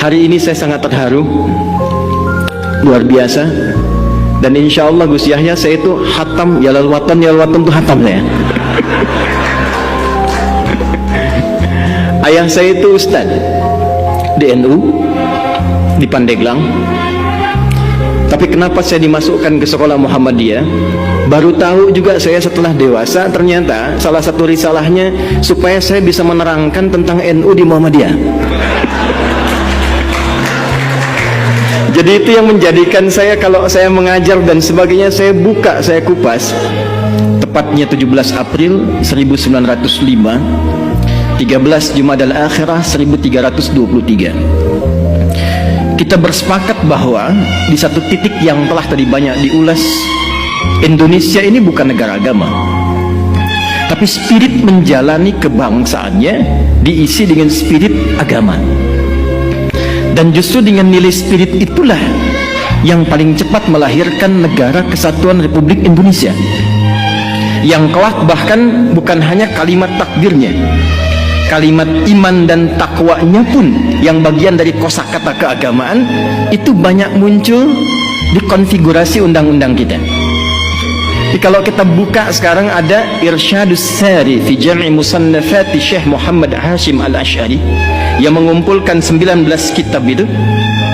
Hari ini saya sangat terharu, luar biasa. Dan insya Allah Gus Yahya, saya itu hatam Yalal Watan itu hatam saya. Ayah saya itu Ustad di NU di Pandeglang. Tapi kenapa saya dimasukkan ke sekolah Muhammadiyah? Baru tahu juga saya setelah dewasa, ternyata salah satu risalahnya supaya saya bisa menerangkan tentang NU di Muhammadiyah. Jadi itu yang menjadikan saya, kalau saya mengajar dan sebagainya, saya buka, saya kupas. Tepatnya 17 April 1905, 13 Jumadal Akhirah 1323. Kita bersepakat bahwa di satu titik yang telah tadi banyak diulas, Indonesia ini bukan negara agama, tapi spirit menjalani kebangsaannya diisi dengan spirit agama. Dan justru dengan nilai spirit itulah yang paling cepat melahirkan Negara Kesatuan Republik Indonesia, yang kelak bahkan bukan hanya kalimat takdirnya, kalimat iman dan takwanya pun yang bagian dari kosakata keagamaan itu banyak muncul di konfigurasi undang-undang kita. Jadi kalau kita buka sekarang ada Irsyadus Sari fi Jam'i Musannafati Syekh Muhammad Hashim Al-Asy'ari yang mengumpulkan 19 kitab itu.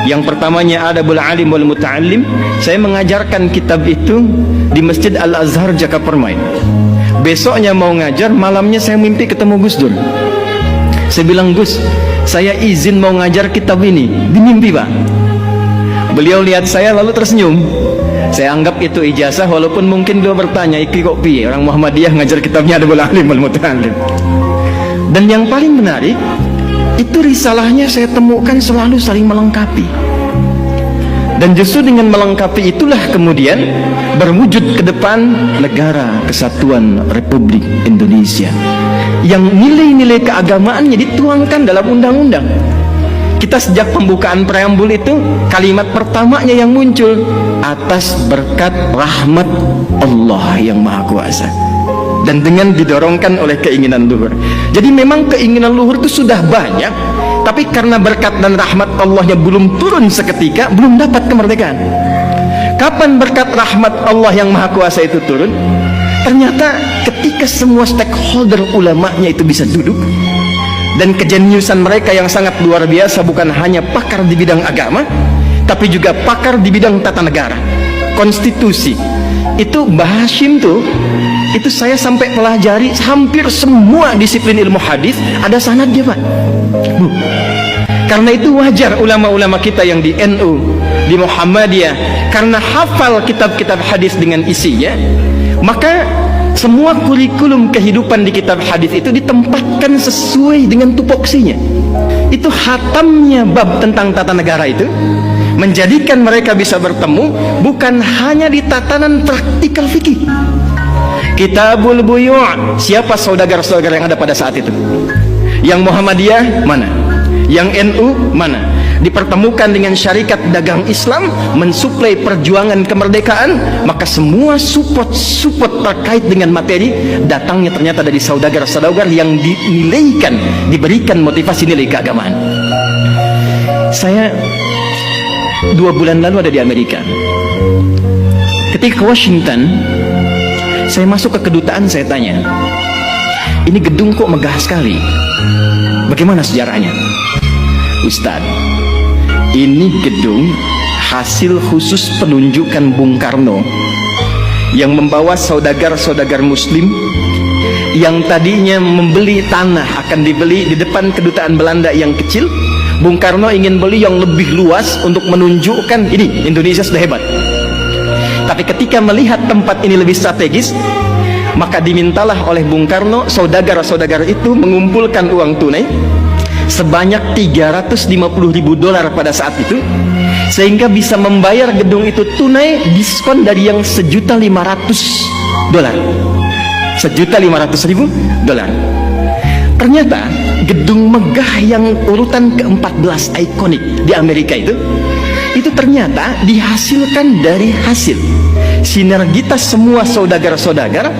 Yang pertamanya Adabul Alim wal Muta'allim. Saya mengajarkan kitab itu di Masjid Al-Azhar Jakapermai. Besoknya mau ngajar, malamnya saya mimpi ketemu Gus Dur. Saya bilang, Gus, saya izin mau ngajar kitab ini. Di mimpi, Pak. Beliau lihat saya lalu tersenyum. Saya anggap itu ijazah, walaupun mungkin beliau bertanya, iki kok piye orang Muhammadiyah ngajar kitabnya Adabul Alim wal Muta'allim. Dan yang paling menarik, itu risalahnya saya temukan selalu saling melengkapi. Dan justru dengan melengkapi itulah kemudian berwujud ke depan Negara Kesatuan Republik Indonesia, yang nilai-nilai keagamaannya dituangkan dalam undang-undang. Kita sejak pembukaan preambul itu, kalimat pertamanya yang muncul, atas berkat rahmat Allah yang Maha Kuasa. Dan dengan didorongkan oleh keinginan luhur. Jadi memang keinginan luhur itu sudah banyak, tapi karena berkat dan rahmat Allahnya belum turun seketika, belum dapat kemerdekaan. Kapan berkat rahmat Allah yang Maha Kuasa itu turun? Ternyata ketika semua stakeholder ulamanya itu bisa duduk, dan kejeniusan mereka yang sangat luar biasa, bukan hanya pakar di bidang agama, tapi juga pakar di bidang tata negara, konstitusi. Itu Mbah Hashim tuh, itu saya sampai pelajari hampir semua disiplin ilmu hadis ada sanadnya, Pak. Karena itu wajar ulama-ulama kita yang di NU, di Muhammadiyah, karena hafal kitab-kitab hadis dengan isinya, maka semua kurikulum kehidupan di kitab hadis itu ditempatkan sesuai dengan tupoksinya. Itu hatamnya bab tentang tata negara itu menjadikan mereka bisa bertemu bukan hanya di tatanan praktikal fikih. Kitabul Buyu', siapa saudagar-saudagar yang ada pada saat itu? Yang Muhammadiyah mana? Yang NU mana? Dipertemukan dengan syarikat dagang Islam mensuplai perjuangan kemerdekaan, maka semua support terkait dengan materi datangnya ternyata dari saudagar-saudagar yang dinilaikan, diberikan motivasi nilai keagamaan. Saya 2 bulan lalu ada di Amerika. Ketika ke Washington, saya masuk ke kedutaan, saya tanya, ini gedung kok megah sekali, bagaimana sejarahnya? Ustadz, ini gedung hasil khusus penunjukan Bung Karno yang membawa saudagar-saudagar muslim yang tadinya membeli tanah akan dibeli di depan kedutaan Belanda yang kecil. Bung Karno ingin beli yang lebih luas untuk menunjukkan ini Indonesia sudah hebat. Tapi ketika melihat tempat ini lebih strategis, maka dimintalah oleh Bung Karno saudagar-saudagar itu mengumpulkan uang tunai sebanyak $350.000 pada saat itu, sehingga bisa membayar gedung itu tunai, diskon dari yang $1.500.000. $1.500.000. Ternyata gedung megah yang urutan ke-14 ikonik di Amerika itu ternyata dihasilkan dari hasil sinergitas semua saudagar-saudagar,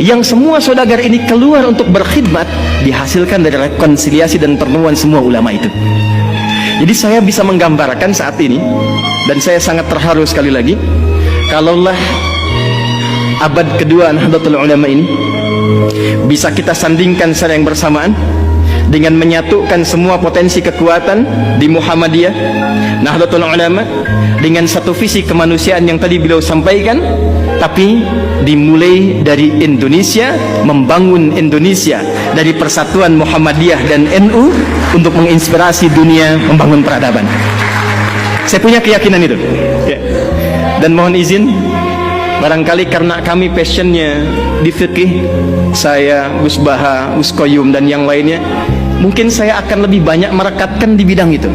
yang semua saudagar ini keluar untuk berkhidmat, dihasilkan dari rekonsiliasi dan pertemuan semua ulama itu. Jadi saya bisa menggambarkan saat ini, dan saya sangat terharu sekali lagi, kalaulah abad kedua Nahdlatul Ulama ini bisa kita sandingkan secara yang bersamaan dengan menyatukan semua potensi kekuatan di Muhammadiyah, Nahdlatul Ulama, dengan satu visi kemanusiaan yang tadi beliau sampaikan, tapi dimulai dari Indonesia, membangun Indonesia dari persatuan Muhammadiyah dan NU untuk menginspirasi dunia membangun peradaban. Saya punya keyakinan itu ya. Dan mohon izin, barangkali karena kami passionnya di fikih, saya, Gus Baha, Gus Koyum dan yang lainnya, mungkin saya akan lebih banyak merekatkan di bidang itu.